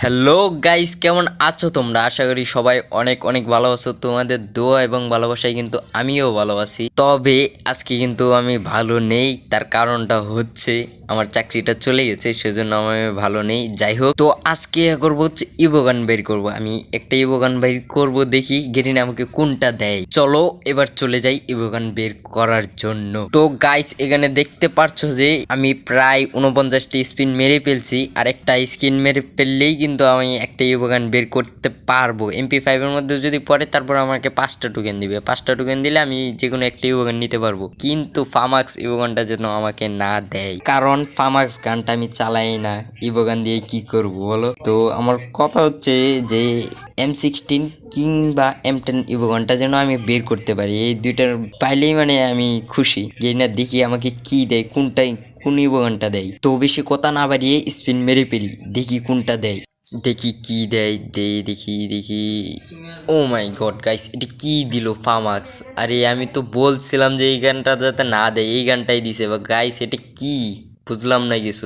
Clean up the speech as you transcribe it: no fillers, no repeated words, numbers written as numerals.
Hello guys, কেমন আছো তোমরা? আশা করি সবাই অনেক অনেক ভালো আছো। তোমাদের দোয়া এবং ভালোবাসায় কিন্তু আমিও ভালো আছি। তবে আজকে কিন্তু আমি ভালো নেই। তার কারণটা হচ্ছে আমার চাকরিটা চলে গেছে, সেজন্য আমি ভালো নেই। যাই হোক, তো আজকে করবো হচ্ছে ইবোগান বের করব। আমি একটা ইবোগান বের করব, দেখি গেরিনা আমাকে কোনটা দেয়। চলো এবার চলে যাই ইবোগান বের করার জন্য। তো গাইস, এখানে দেখতে পারছো যে আমি প্রায় 49টি স্পিন মেরে ফেলছি, আর একটা স্কিন মেরে ফেললেই কিন্তু আমি একটা ইবোগান বের করতে পারবো। MP5 এর মধ্যে যদি পড়ে, তারপর আমাকে 5টা টোকেন দিবে। 5টা টোকেন দিলে আমি যে কোনো একটা ইবোগান নিতে পারবো, কিন্তু ফামাক্স ইবোগানটা যেন আমাকে না দেয়, কারণ ফামাক্স গানটা আমি চালাই না। ইবোগান দিয়ে কি করব বলো? তো আমার কথা হচ্ছে যে M16 কিংবা M10 ইবোগানটা যেন আমি বের করতে পারি। এই দুইটার পাইলেই মানে আমি খুশি। গেইনা দেখি আমাকে কি দেয়, কোন ইবোগানটা দেয়। তো বেশি কথা না বাড়িয়ে স্পিন মেরে ফেলি, দেখি কোনটা দেয়। দেখি কি দেয়, দেখি। ও মাই গড গাইস, এটা কি দিল ফামাক্স? আরে আমি তো বলছিলাম যে এই গানটা যাতে না দেয়, এই গানটাই দিছে। বা গাইস, এটা কি বুঝলাম না কিছু।